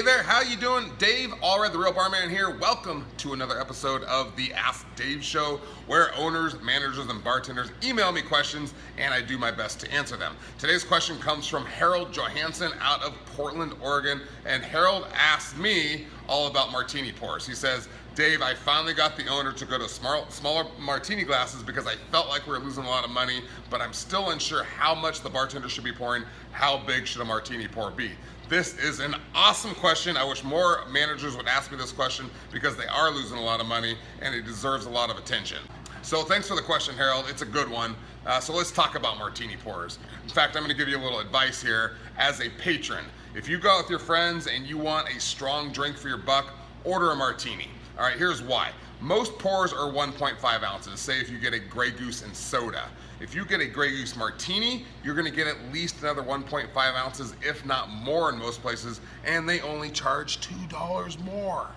Hey there, how you doing? Dave, Allred, the Real Barman here. Welcome to another episode of the Ask Dave Show, where owners, managers, and bartenders email me questions, and I do my best to answer them. Today's question comes from Harold Johansson out of Portland, Oregon, and Harold asked me all about martini pours. He says, Dave, I finally got the owner to go to smaller martini glasses because I felt like we were losing a lot of money, but I'm still unsure how much the bartender should be pouring. How big should a martini pour be? This is an awesome question. I wish more managers would ask me this question because they are losing a lot of money and it deserves a lot of attention. So thanks for the question, Harold. It's a good one. So let's talk about martini pours. In fact, I'm going to give you a little advice here as a patron. If you go out with your friends and you want a strong drink for your buck, order a martini. All right, here's why. Most pours are 1.5 ounces, say if you get a Grey Goose and soda. If you get a Grey Goose martini, you're gonna get at least another 1.5 ounces, if not more in most places, and they only charge $2 more.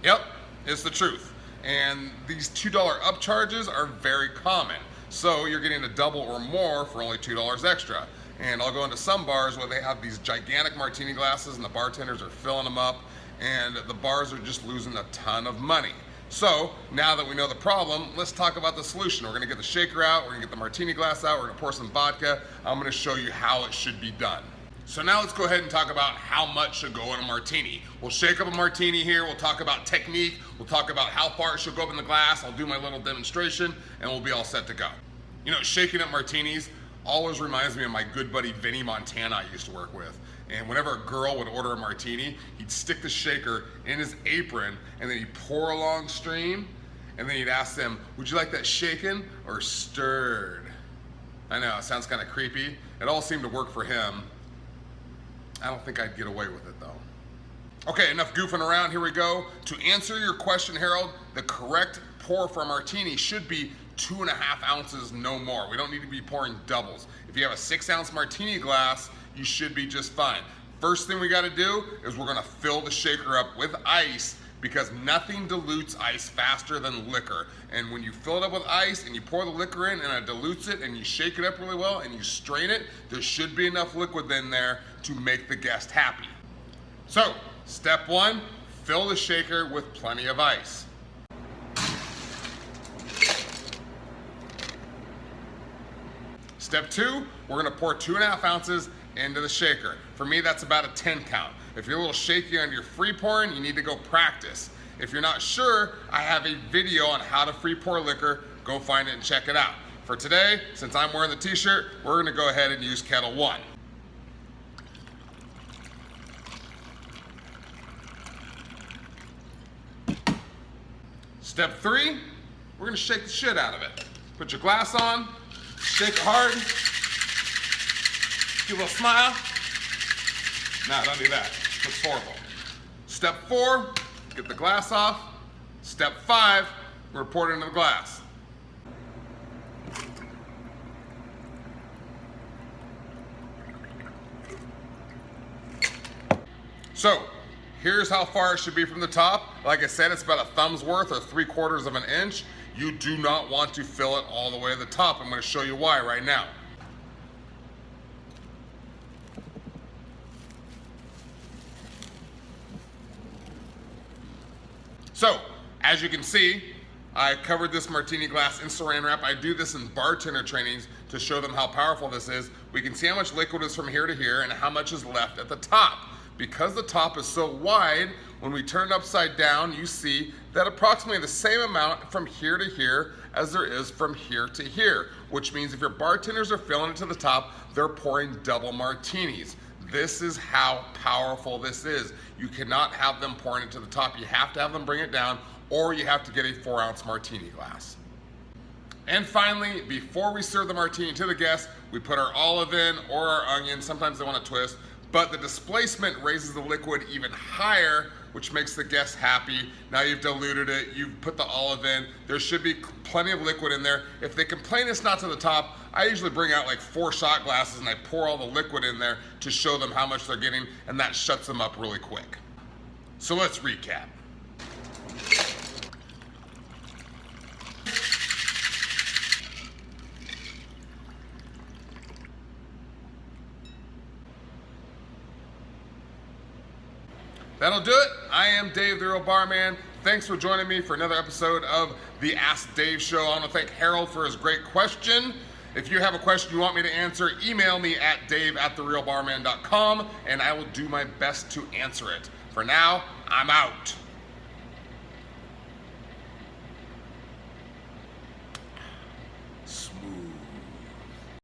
Yep, it's the truth. And these $2 upcharges are very common. So you're getting a double or more for only $2 extra. And I'll go into some bars where they have these gigantic martini glasses and the bartenders are filling them up, and the bars are just losing a ton of money. So now that we know the problem, let's talk about the solution. We're gonna get the shaker out, we're gonna get the martini glass out, we're gonna pour some vodka. I'm gonna show you how it should be done. So now let's go ahead and talk about how much should go in a martini. We'll shake up a martini here, we'll talk about technique, we'll talk about how far it should go up in the glass, I'll do my little demonstration, and we'll be all set to go. You know, shaking up martinis always reminds me of my good buddy Vinny Montana I used to work with. And whenever a girl would order a martini, he'd stick the shaker in his apron and then he'd pour a long stream and then he'd ask them, would you like that shaken or stirred? I know, it sounds kind of creepy. It all seemed to work for him. I don't think I'd get away with it though. Okay, enough goofing around, here we go. To answer your question, Harold, the correct pour for a martini should be 2.5 ounces, no more. We don't need to be pouring doubles. If you have a 6-ounce martini glass, you should be just fine. First thing we gotta do is we're gonna fill the shaker up with ice because nothing dilutes ice faster than liquor. And when you fill it up with ice and you pour the liquor in and it dilutes it and you shake it up really well and you strain it, there should be enough liquid in there to make the guest happy. So, step 1, fill the shaker with plenty of ice. Step 2, we're gonna pour 2.5 ounces into the shaker. For me, that's about a 10 count. If you're a little shaky on your free pouring, you need to go practice. If you're not sure, I have a video on how to free pour liquor. Go find it and check it out. For today, since I'm wearing the t-shirt, we're gonna go ahead and use kettle 1. Step 3, we're gonna shake the shit out of it. Put your glass on, shake it hard, give a little smile. No, don't do that. Looks horrible. Step 4, get the glass off. Step 5, we're gonna pour it into the glass. So, here's how far it should be from the top. Like I said, it's about a thumb's worth or 3/4 of an inch. You do not want to fill it all the way to the top. I'm gonna show you why right now. So, as you can see, I covered this martini glass in saran wrap. I do this in bartender trainings to show them how powerful this is. We can see how much liquid is from here to here and how much is left at the top. Because the top is so wide, when we turn it upside down, you see that approximately the same amount from here to here as there is from here to here, which means if your bartenders are filling it to the top, they're pouring double martinis. This is how powerful this is. You cannot have them pouring it to the top. You have to have them bring it down, or you have to get a 4-ounce martini glass. And finally, before we serve the martini to the guests, we put our olive in or our onion. Sometimes they want to twist, but the displacement raises the liquid even higher, which makes the guests happy. Now you've diluted it, you've put the olive in. There should be plenty of liquid in there. If they complain it's not to the top, I usually bring out like 4 shot glasses and I pour all the liquid in there to show them how much they're getting, and that shuts them up really quick. So let's recap. That'll do it. I am Dave, the Real Barman. Thanks for joining me for another episode of the Ask Dave Show. I want to thank Harold for his great question. If you have a question you want me to answer, email me at dave@therealbarman.com, and I will do my best to answer it. For now, I'm out.